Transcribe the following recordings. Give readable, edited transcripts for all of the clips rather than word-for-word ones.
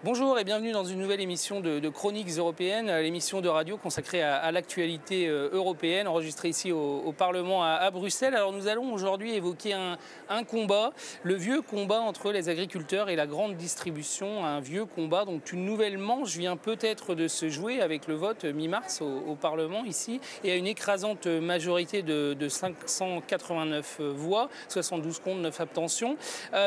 Bonjour et bienvenue dans une nouvelle émission de Chroniques européennes, l'émission de radio consacrée à l'actualité européenne, enregistrée ici au Parlement à Bruxelles. Alors nous allons aujourd'hui évoquer un combat, le vieux combat entre les agriculteurs et la grande distribution, un vieux combat. Donc une nouvelle manche vient peut-être de se jouer avec le vote mi-mars au Parlement ici et à une écrasante majorité de 589 voix, 72 contre, 9 abstentions,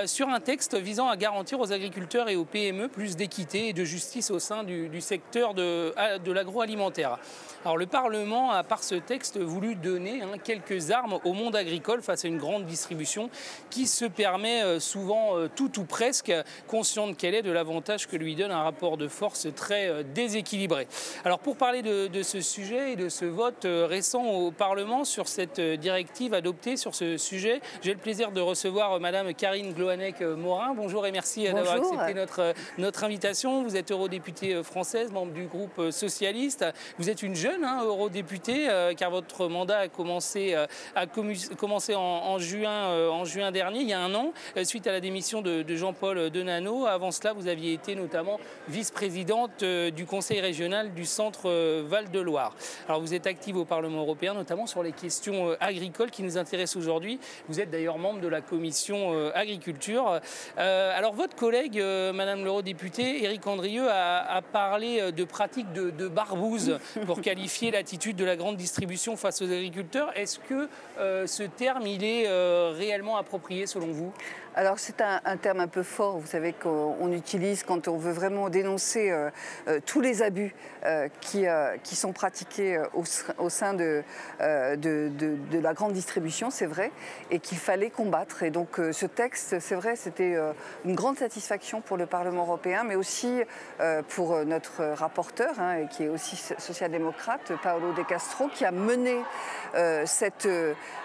sur un texte visant à garantir aux agriculteurs et aux PME plus d'équité et de justice au sein du secteur de l'agroalimentaire. Alors le Parlement a par ce texte voulu donner quelques armes au monde agricole face à une grande distribution qui se permet souvent tout ou presque, consciente qu'elle est de l'avantage que lui donne un rapport de force très déséquilibré. Alors pour parler de ce sujet et de ce vote récent au Parlement sur cette directive adoptée sur ce sujet, j'ai le plaisir de recevoir Madame Karine Gloanec-Morin. Bonjour et merci d'avoir accepté notre invitation. Vous êtes eurodéputée française, membre du groupe socialiste. Vous êtes une jeune eurodéputée car votre mandat a commencé en juin dernier, il y a un an, suite à la démission de Jean-Paul Denanot. Avant cela, vous aviez été notamment vice-présidente du Conseil régional du Centre Val-de-Loire. Alors vous êtes active au Parlement européen, notamment sur les questions agricoles qui nous intéressent aujourd'hui. Vous êtes d'ailleurs membre de la commission agriculture. Alors votre collègue, Madame l'eurodéputée Éric Andrieu, a parlé de pratiques de barbouze pour qualifier l'attitude de la grande distribution face aux agriculteurs. Est-ce que ce terme, il est réellement approprié selon vous ? Alors c'est un terme un peu fort, vous savez, qu'on utilise quand on veut vraiment dénoncer tous les abus qui sont pratiqués au sein de la grande distribution, c'est vrai, et qu'il fallait combattre. Et donc ce texte, c'est vrai, c'était une grande satisfaction pour le Parlement européen, mais aussi pour notre rapporteur, qui est aussi social-démocrate, Paolo De Castro, qui a mené cette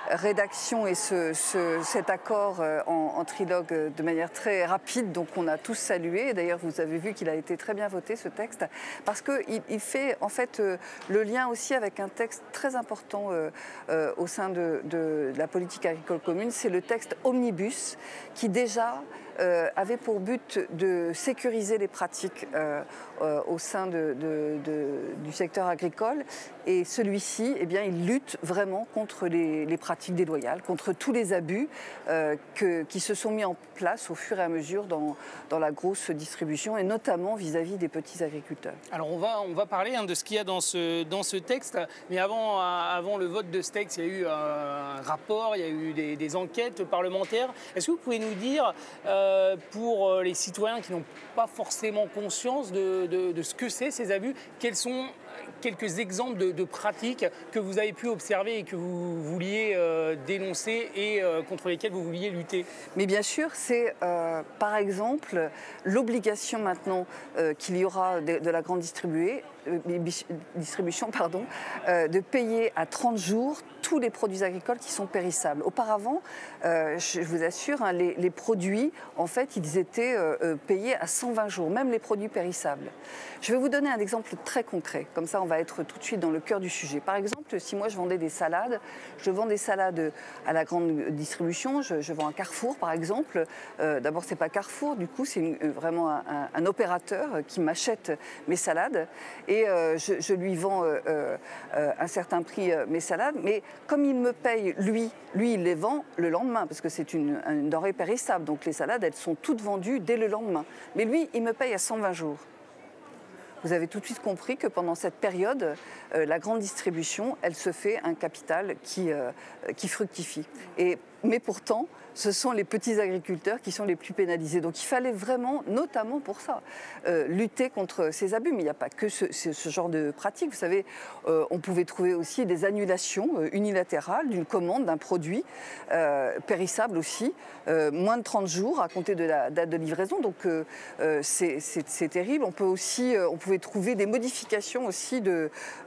rédaction et cet accord en trilogue de manière très rapide, donc on a tous salué. D'ailleurs, vous avez vu qu'il a été très bien voté, ce texte, parce qu'il fait en fait le lien aussi avec un texte très important au sein de la politique agricole commune. C'est le texte Omnibus, qui déjà avait pour but de sécuriser les pratiques au sein du secteur agricole. Et celui-ci, eh bien, il lutte vraiment contre les pratiques déloyales, contre tous les abus qui se sont mis en place au fur et à mesure dans la grosse distribution, et notamment vis-à-vis des petits agriculteurs. Alors on va parler de ce qu'il y a dans ce texte, mais avant le vote de ce texte, il y a eu un rapport, il y a eu des enquêtes parlementaires. Est-ce que vous pouvez nous dire, pour les citoyens qui n'ont pas forcément conscience de ce que c'est ces abus, quels sont quelques exemples de pratiques que vous avez pu observer et que vous vouliez dénoncer et contre lesquelles vous vouliez lutter? Mais bien sûr, c'est par exemple l'obligation maintenant qu'il y aura de la grande distribution, de payer à 30 jours tous les produits agricoles qui sont périssables. Auparavant, je vous assure, les produits, en fait, ils étaient payés à 120 jours, même les produits périssables. Je vais vous donner un exemple très concret, comme ça on va être tout de suite dans le cœur du sujet. Par exemple, si moi je vendais des salades, je vends des salades à la grande distribution, je vends à Carrefour par exemple. D'abord, c'est pas Carrefour, du coup c'est vraiment un opérateur qui m'achète mes salades et je lui vends un certain prix mes salades, mais comme il me paye, lui il les vend le lendemain, parce que c'est une denrée périssable, donc les salades elles sont toutes vendues dès le lendemain. Mais lui, il me paye à 120 jours. Vous avez tout de suite compris que pendant cette période, la grande distribution, elle se fait un capital qui fructifie. Mais pourtant, ce sont les petits agriculteurs qui sont les plus pénalisés. Donc il fallait vraiment, notamment pour ça, lutter contre ces abus. Mais il n'y a pas que ce genre de pratique. Vous savez, on pouvait trouver aussi des annulations unilatérales d'une commande d'un produit périssable aussi, moins de 30 jours à compter de la date de livraison. Donc c'est terrible. On pouvait trouver des modifications aussi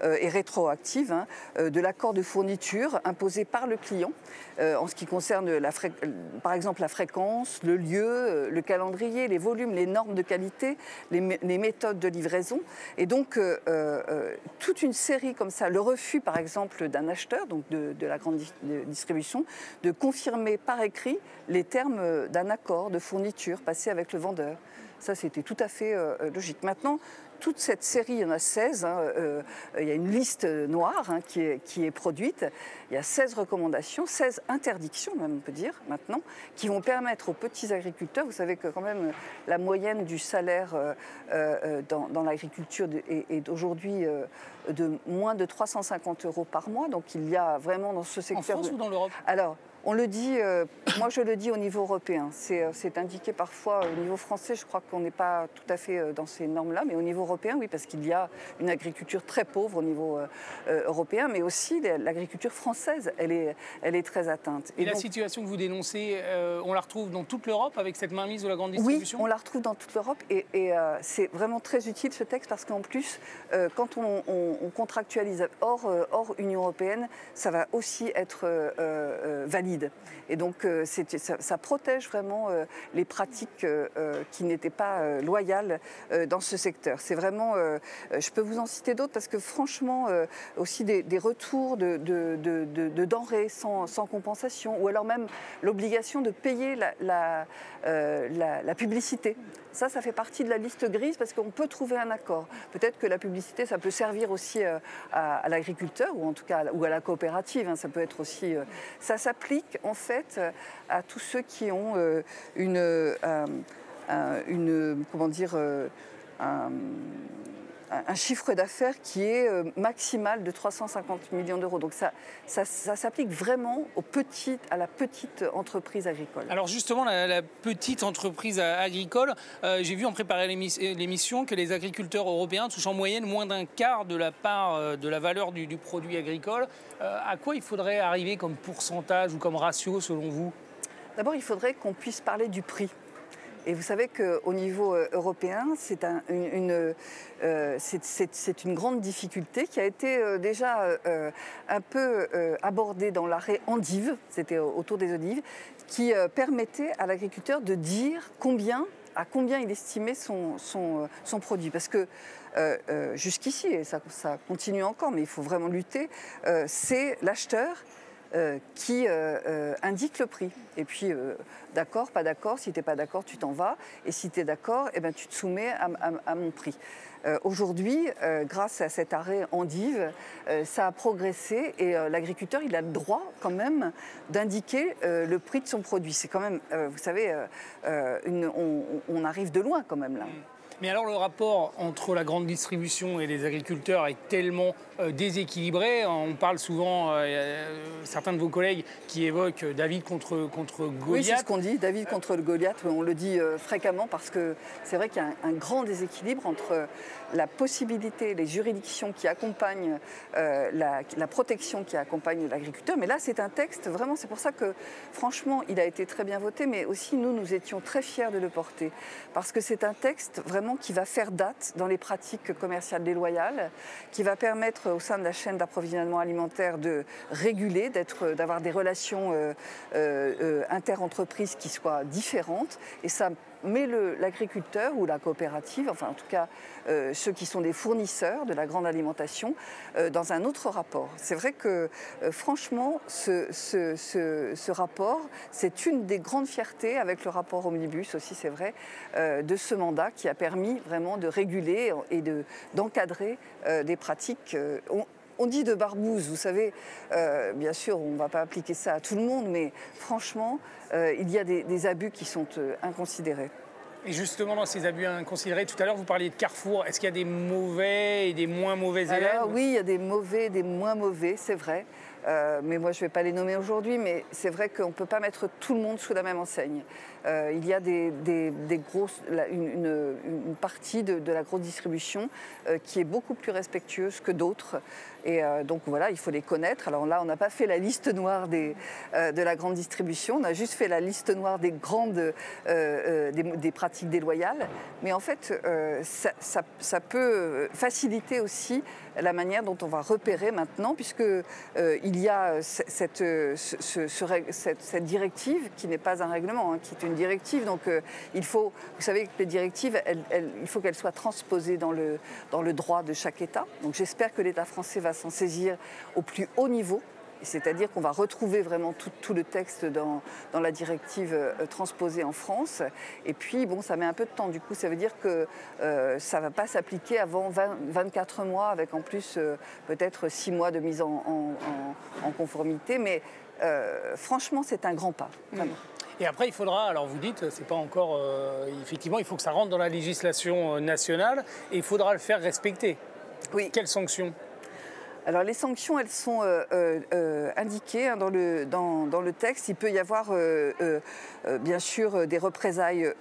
et rétroactives de l'accord de fourniture imposé par le client en ce qui concerne par exemple la fréquence, le lieu, le calendrier, les volumes, les normes de qualité, les méthodes de livraison. Et donc toute une série comme ça, le refus par exemple d'un acheteur, donc de la grande distribution, de confirmer par écrit les termes d'un accord de fourniture passé avec le vendeur. Ça, c'était tout à fait logique. Maintenant, toute cette série, il y en a 16, il y a une liste noire qui est produite, il y a 16 recommandations, 16 interdictions même on peut dire maintenant, qui vont permettre aux petits agriculteurs, vous savez que quand même la moyenne du salaire dans l'agriculture est aujourd'hui de moins de 350 € par mois, donc il y a vraiment dans ce secteur... En France ou dans l'Europe? Alors, on le dit, moi je le dis au niveau européen, c'est indiqué parfois au niveau français, je crois qu'on n'est pas tout à fait dans ces normes-là, mais au niveau européen, oui, parce qu'il y a une agriculture très pauvre au niveau européen, mais aussi l'agriculture française, elle est très atteinte. Et la situation que vous dénoncez, on la retrouve dans toute l'Europe avec cette mainmise de la grande distribution? Oui, on la retrouve dans toute l'Europe et c'est vraiment très utile ce texte parce qu'en plus, quand on contractualise hors Union européenne, ça va aussi être valide. Et donc ça protège vraiment les pratiques qui n'étaient pas loyales dans ce secteur. C'est vraiment, je peux vous en citer d'autres parce que franchement, aussi des retours de denrées sans compensation ou alors même l'obligation de payer la publicité. Ça fait partie de la liste grise parce qu'on peut trouver un accord. Peut-être que la publicité, ça peut servir aussi à l'agriculteur ou en tout cas ou à la coopérative. Ça peut être aussi... ça s'applique en fait à tous ceux qui ont un chiffre d'affaires qui est maximal de 350 millions d'euros. Donc ça s'applique vraiment à la petite entreprise agricole. Alors justement, la petite entreprise agricole, j'ai vu en préparant l'émission que les agriculteurs européens touchent en moyenne moins d'un quart de la part de la valeur du produit agricole. À quoi il faudrait arriver comme pourcentage ou comme ratio selon vous? D'abord, il faudrait qu'on puisse parler du prix. Et vous savez qu'au niveau européen, c'est une grande difficulté qui a été déjà un peu abordée dans l'arrêt endive, c'était autour des olives, qui permettait à l'agriculteur de dire à combien il estimait son produit. Parce que jusqu'ici, et ça continue encore, mais il faut vraiment lutter, c'est l'acheteur qui indique le prix. Et puis, d'accord, pas d'accord, si tu n'es pas d'accord, tu t'en vas. Et si tu es d'accord, eh ben, tu te soumets à mon prix. Aujourd'hui, grâce à cet arrêt endive, ça a progressé et l'agriculteur, il a le droit quand même d'indiquer le prix de son produit. C'est quand même, vous savez, on arrive de loin quand même là. Mais alors le rapport entre la grande distribution et les agriculteurs est tellement déséquilibré. On parle souvent, certains de vos collègues qui évoquent David contre Goliath. Oui, c'est ce qu'on dit, David contre le Goliath. On le dit fréquemment parce que c'est vrai qu'il y a un grand déséquilibre entre la possibilité, les juridictions qui accompagnent la protection qui accompagne l'agriculteur. Mais là, c'est un texte, vraiment, c'est pour ça que franchement, il a été très bien voté, mais aussi nous étions très fiers de le porter. Parce que c'est un texte vraiment qui va faire date dans les pratiques commerciales déloyales, qui va permettre au sein de la chaîne d'approvisionnement alimentaire de réguler, d'avoir des relations interentreprises qui soient différentes. Et ça met l'agriculteur ou la coopérative, enfin en tout cas ceux qui sont des fournisseurs de la grande alimentation, dans un autre rapport. C'est vrai que franchement, ce rapport, c'est une des grandes fiertés avec le rapport Omnibus aussi, c'est vrai, de ce mandat qui a permis vraiment de réguler et d'encadrer des pratiques. On dit de barbouze, vous savez, bien sûr, on ne va pas appliquer ça à tout le monde, mais franchement, il y a des abus qui sont inconsidérés. Et justement, dans ces abus inconsidérés, tout à l'heure, vous parliez de Carrefour. Est-ce qu'il y a des mauvais et des moins mauvais élèves? Alors, oui, il y a des mauvais et des moins mauvais, c'est vrai. Mais moi, je ne vais pas les nommer aujourd'hui, mais c'est vrai qu'on ne peut pas mettre tout le monde sous la même enseigne. Il y a une partie de la grosse distribution qui est beaucoup plus respectueuse que d'autres. Et donc voilà, il faut les connaître. Alors là, on n'a pas fait la liste noire de la grande distribution, on a juste fait la liste noire des pratiques déloyales. Mais en fait, ça peut faciliter aussi la manière dont on va repérer maintenant, puisque il y a cette directive qui n'est pas un règlement, qui est une directive. Donc il faut, vous savez que les directives, il faut qu'elles soient transposées dans le droit de chaque État. Donc j'espère que l'État français va s'en saisir au plus haut niveau C'est-à-dire qu'on va retrouver vraiment tout le texte dans la directive transposée en France. Et puis, bon, ça met un peu de temps. Du coup, ça veut dire que ça ne va pas s'appliquer avant 24 mois, avec en plus peut-être 6 mois de mise en conformité. Mais franchement, c'est un grand pas, vraiment. Et après, il faudra, alors vous dites, c'est pas encore, effectivement, il faut que ça rentre dans la législation nationale et il faudra le faire respecter. Oui. Quelles sanctions ? Alors les sanctions, elles sont indiquées dans le texte. Il peut y avoir bien sûr des représailles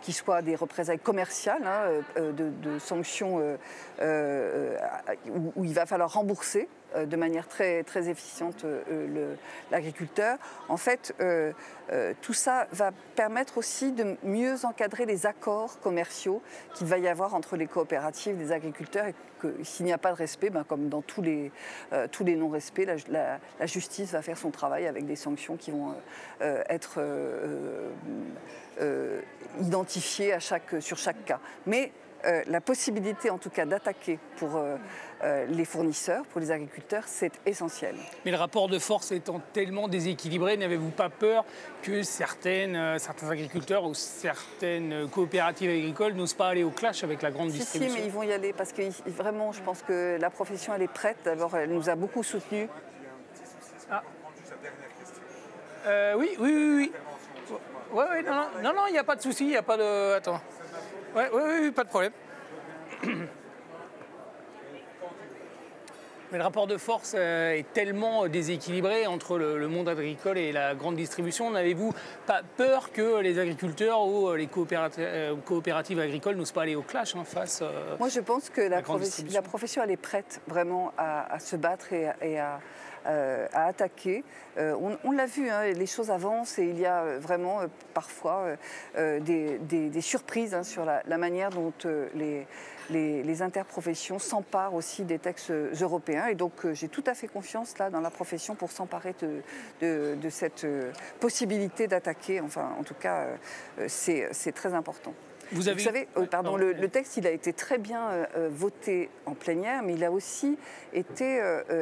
qui soient des représailles commerciales, de sanctions où il va falloir rembourser de manière très, très efficiente l'agriculteur. En fait, tout ça va permettre aussi de mieux encadrer les accords commerciaux qu'il va y avoir entre les coopératives des agriculteurs et que s'il n'y a pas de respect, comme dans tous les non-respects, la justice va faire son travail avec des sanctions qui vont être identifiées sur chaque cas. Mais la possibilité en tout cas d'attaquer pour les fournisseurs, pour les agriculteurs, c'est essentiel. Mais le rapport de force étant tellement déséquilibré, n'avez-vous pas peur que certains agriculteurs ou certaines coopératives agricoles n'osent pas aller au clash avec la grande distribution ? Si, mais ils vont y aller parce que vraiment, je pense que la profession, elle est prête. D'abord, elle nous a beaucoup soutenus. Ah. Oui. Oui, non, il n'y a pas de souci, il n'y a pas de... Attends. Oui, pas de problème. Mais le rapport de force est tellement déséquilibré entre le monde agricole et la grande distribution. N'avez-vous pas peur que les agriculteurs ou les coopératives agricoles n'osent pas aller au clash face Moi, je pense que la profession, elle est prête vraiment à se battre et à attaquer. On l'a vu, les choses avancent et il y a vraiment parfois des surprises sur la manière dont les interprofessions s'emparent aussi des textes européens. Et donc j'ai tout à fait confiance là dans la profession pour s'emparer de cette possibilité d'attaquer. Enfin, en tout cas, c'est très important. Vous savez, le texte, il a été très bien voté en plénière, mais il a aussi été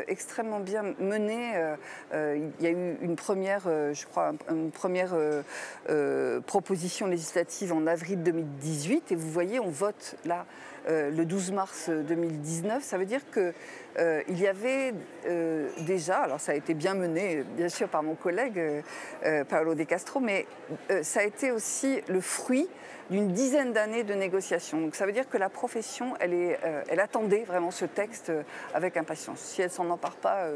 extrêmement bien mené. Il y a eu une première, je crois, une première proposition législative en avril 2018, et vous voyez, on vote là le 12 mars 2019. Ça veut dire que il y avait déjà, alors ça a été bien mené, bien sûr, par mon collègue Paolo De Castro, mais ça a été aussi le fruit d'une dizaine d'années de négociations. Donc ça veut dire que la profession, elle attendait vraiment ce texte avec impatience. Si elle ne s'en empare pas,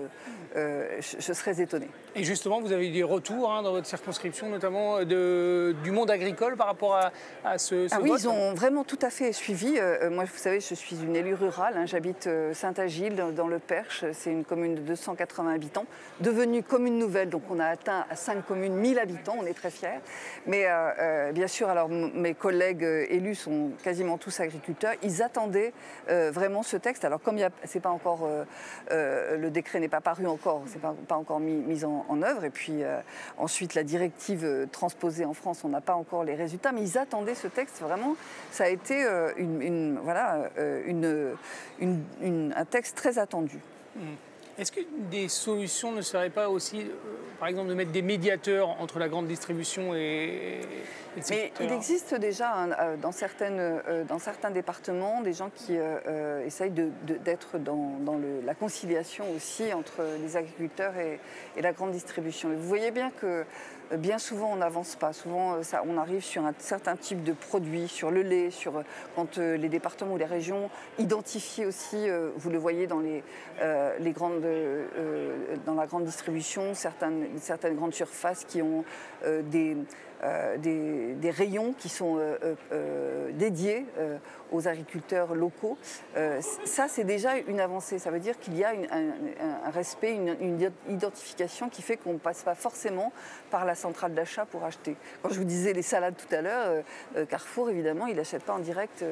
je serais étonnée. Et justement, vous avez eu des retours dans votre circonscription, notamment du monde agricole par rapport à ce vote ? Oui, ils ont vraiment tout à fait suivi. Moi, vous savez, je suis une élue rurale. J'habite Saint-Agile, dans le Perche. C'est une commune de 280 habitants, devenue commune nouvelle. Donc on a atteint à 5 communes 1000 habitants. On est très fiers. Mais bien sûr, alors mes collègues élus sont quasiment tous agriculteurs. Ils attendaient vraiment ce texte. Alors comme c'est pas encore, le décret n'est pas paru encore, c'est pas encore mis en œuvre. Et puis ensuite la directive transposée en France, on n'a pas encore les résultats. Mais ils attendaient ce texte. Vraiment, ça a été un texte très attendu. Est-ce que des solutions ne seraient pas aussi, par exemple, de mettre des médiateurs entre la grande distribution et le secteur ? Mais il existe déjà dans certains départements des gens qui essayent d'être dans la conciliation aussi entre les agriculteurs et la grande distribution. Et vous voyez bien que bien souvent, on n'avance pas. Souvent, on arrive sur un certain type de produit, sur le lait, quand les départements ou les régions identifient aussi, vous le voyez dans dans la grande distribution, certaines grandes surfaces qui ont des rayons qui sont dédiés aux agriculteurs locaux. Ça, c'est déjà une avancée. Ça veut dire qu'il y a un respect, une identification qui fait qu'on ne passe pas forcément par la centrale d'achat pour acheter. Quand je vous disais les salades tout à l'heure, Carrefour, évidemment, il n'achète pas en direct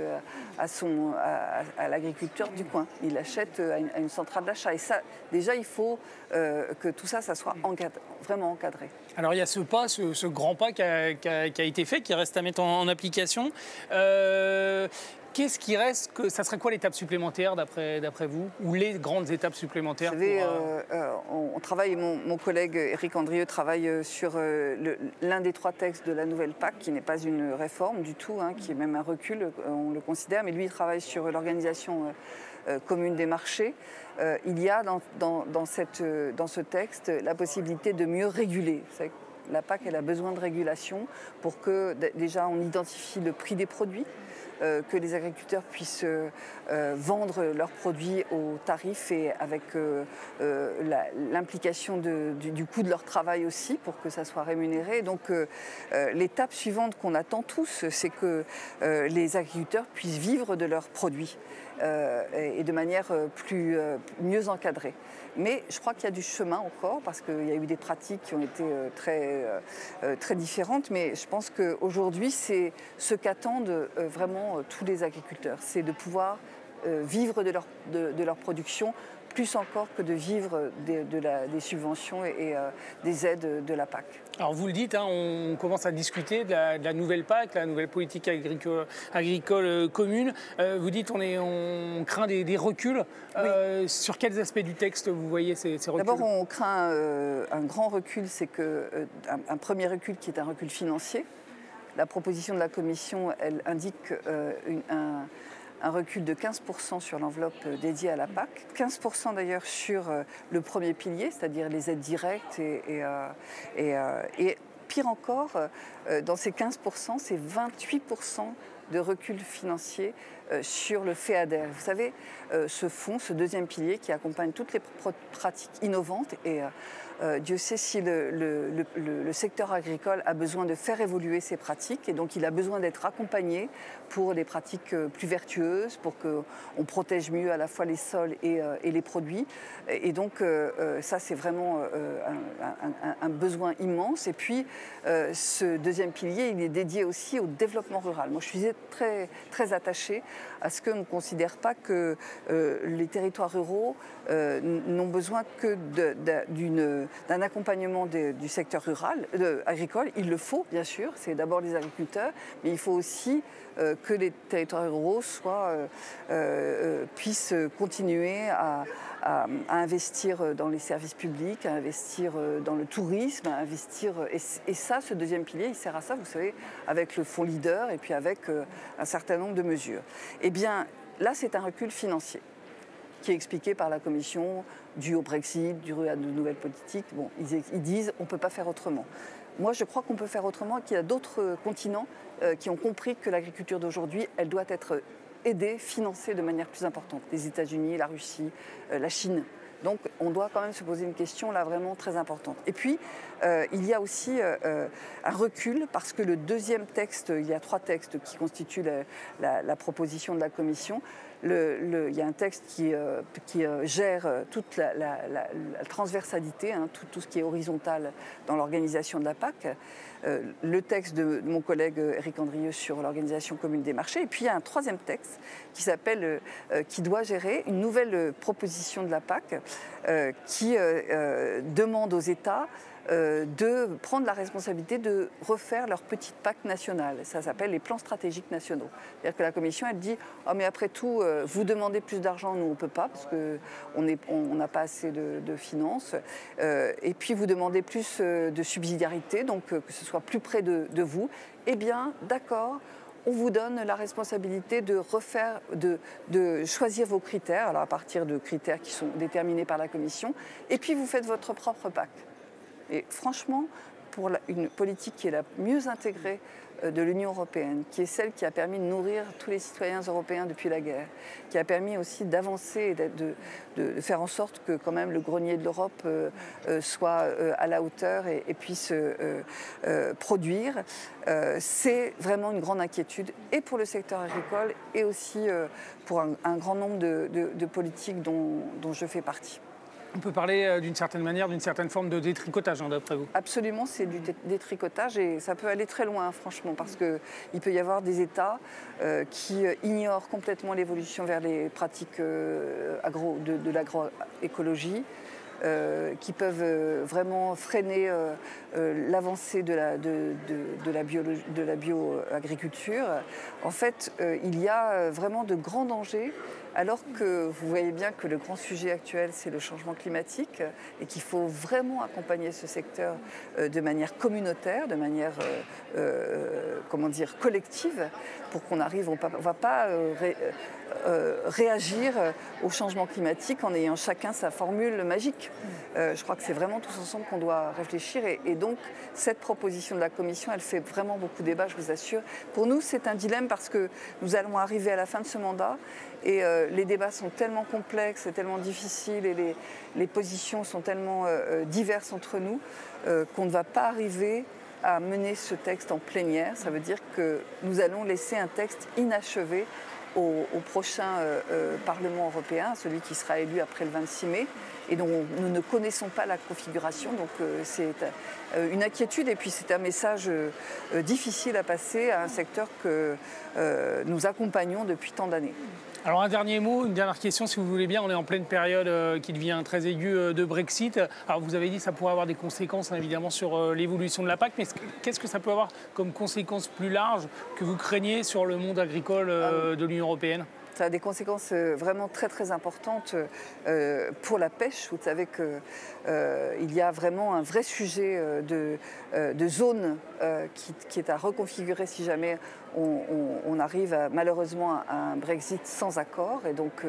à l'agriculteur du coin. Il l'achète à une centrale d'achat. Et ça, déjà, il faut que tout ça soit vraiment encadré. Alors il y a ce grand pas a été fait, qui reste à mettre en application. Qu'est-ce qui reste ça serait quoi l'étape supplémentaire d'après vous? Ou les grandes étapes supplémentaires? Vous savez, on travaille, mon collègue Éric Andrieux travaille sur l'un des 3 textes de la nouvelle PAC, qui n'est pas une réforme du tout, hein, qui est même un recul, on le considère, mais lui il travaille sur l'organisation commune des marchés. Il y a dans ce texte la possibilité de mieux réguler. La PAC, elle a besoin de régulation pour que déjà on identifie le prix des produits, que les agriculteurs puissent vendre leurs produits au tarif et avec l'implication du coût de leur travail aussi pour que ça soit rémunéré. Donc l'étape suivante qu'on attend tous, c'est que les agriculteurs puissent vivre de leurs produits et de manière mieux encadrée. Mais je crois qu'il y a du chemin encore parce qu'il y a eu des pratiques qui ont été très différentes. Mais je pense qu'aujourd'hui, c'est ce qu'attendent vraiment tous les agriculteurs. C'est de pouvoir vivre de leur production plus encore que de vivre des subventions et des aides de la PAC. Alors vous le dites, hein, on commence à discuter de la nouvelle PAC, la nouvelle politique agricole commune. Vous dites on craint des reculs. Oui. Sur quels aspects du texte vous voyez ces reculs? D'abord, on craint un grand recul, c'est un premier recul qui est un recul financier. La proposition de la Commission, elle indique un recul de 15% sur l'enveloppe dédiée à la PAC, 15% d'ailleurs sur le premier pilier, c'est-à-dire les aides directes et pire encore, dans ces 15%, c'est 28% de recul financier sur le FEADER. Vous savez, ce fonds, ce deuxième pilier qui accompagne toutes les pratiques innovantes et Dieu sait si le secteur agricole a besoin de faire évoluer ses pratiques et donc il a besoin d'être accompagné pour des pratiques plus vertueuses, pour qu'on protège mieux à la fois les sols et les produits. Et donc ça c'est vraiment un besoin immense. Et puis ce deuxième pilier, il est dédié aussi au développement rural. Moi je suis très, très attachée à ce qu'on ne considère pas que les territoires ruraux n'ont besoin que d'un accompagnement du secteur rural, agricole. Il le faut, bien sûr, c'est d'abord les agriculteurs, mais il faut aussi que les territoires ruraux puissent continuer à investir dans les services publics, à investir dans le tourisme, à investir... Et ça, ce deuxième pilier, il sert à ça, vous savez, avec le fonds Leader et puis avec un certain nombre de mesures. Eh bien, là, c'est un recul financier qui est expliqué par la Commission, dû au Brexit, dû à de nouvelles politiques. Bon, ils disent on ne peut pas faire autrement. Moi, je crois qu'on peut faire autrement, qu'il y a d'autres continents qui ont compris que l'agriculture d'aujourd'hui, elle doit être aidée, financée de manière plus importante. Les États-Unis, la Russie, la Chine. Donc, on doit quand même se poser une question là vraiment très importante. Et puis, il y a aussi un recul parce que le deuxième texte, il y a 3 textes qui constituent la proposition de la Commission. Il y a un texte qui gère toute la transversalité, hein, tout ce qui est horizontal dans l'organisation de la PAC. Le texte de mon collègue Éric Andrieux sur l'organisation commune des marchés. Et puis il y a un 3e texte qui doit gérer une nouvelle proposition de la PAC qui demande aux États de prendre la responsabilité de refaire leur petite PAC nationale. Ça s'appelle les plans stratégiques nationaux. C'est-à-dire que la Commission, elle dit « Oh mais après tout, vous demandez plus d'argent, nous on ne peut pas, parce qu'on n'a pas assez de finances. Et puis vous demandez plus de subsidiarité, donc que ce soit plus près de vous. Eh bien, d'accord, on vous donne la responsabilité de choisir vos critères, alors à partir de critères qui sont déterminés par la Commission, et puis vous faites votre propre PAC. » Et franchement, pour une politique qui est la mieux intégrée de l'Union européenne, qui est celle qui a permis de nourrir tous les citoyens européens depuis la guerre, qui a permis aussi d'avancer et de faire en sorte que quand même le grenier de l'Europe soit à la hauteur et puisse produire, c'est vraiment une grande inquiétude et pour le secteur agricole et aussi pour un grand nombre de politiques dont je fais partie. On peut parler d'une certaine manière, d'une certaine forme de détricotage, hein, d'après vous? Absolument, c'est du détricotage et ça peut aller très loin, franchement, parce qu'il peut y avoir des États qui ignorent complètement l'évolution vers les pratiques de l'agroécologie. qui peuvent vraiment freiner l'avancée de la bioagriculture. En fait, il y a vraiment de grands dangers, alors que vous voyez bien que le grand sujet actuel, c'est le changement climatique et qu'il faut vraiment accompagner ce secteur de manière communautaire, de manière collective, pour qu'on arrive. On ne va pas réagir au changement climatique en ayant chacun sa formule magique. Je crois que c'est vraiment tous ensemble qu'on doit réfléchir et donc cette proposition de la Commission, elle fait vraiment beaucoup débat, je vous assure. Pour nous, c'est un dilemme parce que nous allons arriver à la fin de ce mandat et les débats sont tellement complexes et tellement difficiles et les positions sont tellement diverses entre nous qu'on ne va pas arriver à mener ce texte en plénière. Ça veut dire que nous allons laisser un texte inachevé au prochain Parlement européen, celui qui sera élu après le 26 mai, et dont nous ne connaissons pas la configuration. Donc c'est une inquiétude et puis c'est un message difficile à passer à un secteur que nous accompagnons depuis tant d'années. Alors un dernier mot, une dernière question si vous voulez bien. On est en pleine période qui devient très aiguë de Brexit. Alors vous avez dit que ça pourrait avoir des conséquences évidemment sur l'évolution de la PAC, mais qu'est-ce que ça peut avoir comme conséquences plus larges que vous craignez sur le monde agricole de l'Union européenne ? Ça a des conséquences vraiment très très importantes pour la pêche. Vous savez qu'il y a vraiment un vrai sujet de zone qui est à reconfigurer si jamais on arrive malheureusement à un Brexit sans accord. Et donc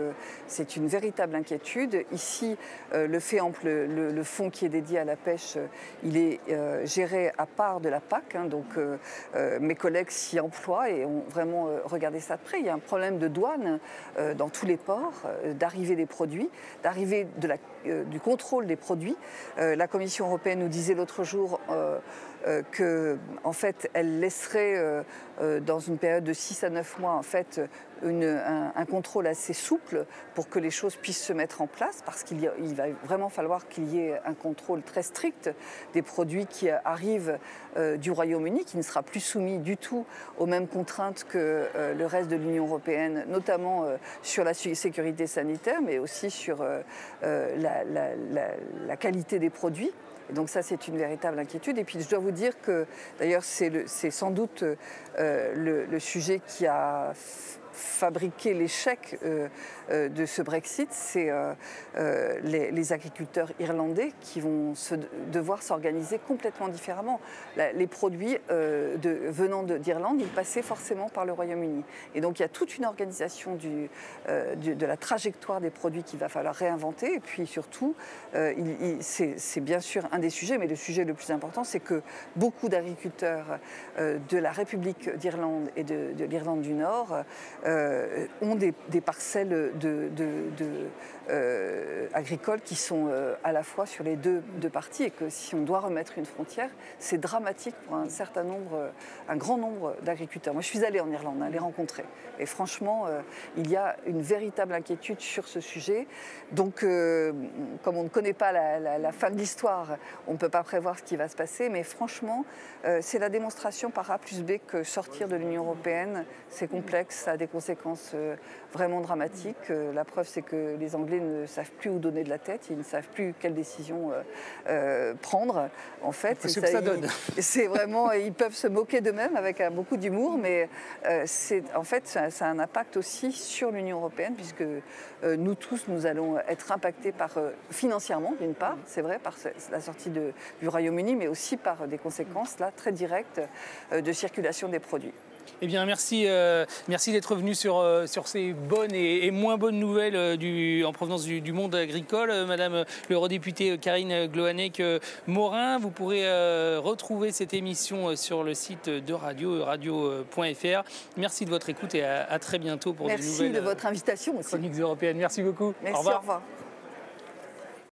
c'est une véritable inquiétude. Ici, le FEAMP, le fonds qui est dédié à la pêche, il est géré à part de la PAC. Hein, donc mes collègues s'y emploient et ont vraiment regardé ça de près. Il y a un problème de douane dans tous les ports, d'arrivée des produits, d'arrivée du contrôle des produits. La Commission européenne nous disait l'autre jour qu'en fait, elle laisserait dans une période de 6 à 9 mois en fait, un contrôle assez souple pour que les choses puissent se mettre en place, parce qu'il va vraiment falloir qu'il y ait un contrôle très strict des produits qui arrivent du Royaume-Uni, qui ne sera plus soumis du tout aux mêmes contraintes que le reste de l'Union européenne, notamment sur la sécurité sanitaire, mais aussi sur la qualité des produits. Et donc ça, c'est une véritable inquiétude. Et puis je dois vous dire que, d'ailleurs, c'est sans doute le sujet qui a fabriquer l'échec de ce Brexit, c'est les agriculteurs irlandais qui vont devoir s'organiser complètement différemment. Les produits venant d'Irlande, ils passaient forcément par le Royaume-Uni. Et donc il y a toute une organisation de la trajectoire des produits qu'il va falloir réinventer. Et puis surtout, c'est bien sûr un des sujets, mais le sujet le plus important, c'est que beaucoup d'agriculteurs de la République d'Irlande et de l'Irlande du Nord ont des parcelles agricoles qui sont à la fois sur les deux parties, et que si on doit remettre une frontière, c'est dramatique pour un grand nombre d'agriculteurs. Moi, je suis allée en Irlande, les rencontrer, et franchement, il y a une véritable inquiétude sur ce sujet. Donc, comme on ne connaît pas la fin de l'histoire, on ne peut pas prévoir ce qui va se passer, mais franchement, c'est la démonstration par A plus B que sortir de l'Union européenne, c'est complexe, ça a des conséquences vraiment dramatiques. La preuve, c'est que les Anglais ne savent plus où donner de la tête, ils ne savent plus quelle décision prendre, en fait. C'est ce que ça donne. C'est vraiment, ils peuvent se moquer d'eux-mêmes avec beaucoup d'humour, mais en fait, ça a un impact aussi sur l'Union européenne, puisque nous tous, nous allons être impactés financièrement, d'une part, c'est vrai, par la sortie du Royaume-Uni, mais aussi par des conséquences là, très directes de circulation des produits. Eh bien, merci d'être venu sur ces bonnes et moins bonnes nouvelles en provenance du monde agricole. Madame l'eurodéputée Karine Gloanec-Morin, vous pourrez retrouver cette émission sur le site de radio.fr. Merci de votre écoute et à très bientôt pour de nouvelles de votre invitation aussi. Chroniques européennes. Merci beaucoup. Merci, au revoir.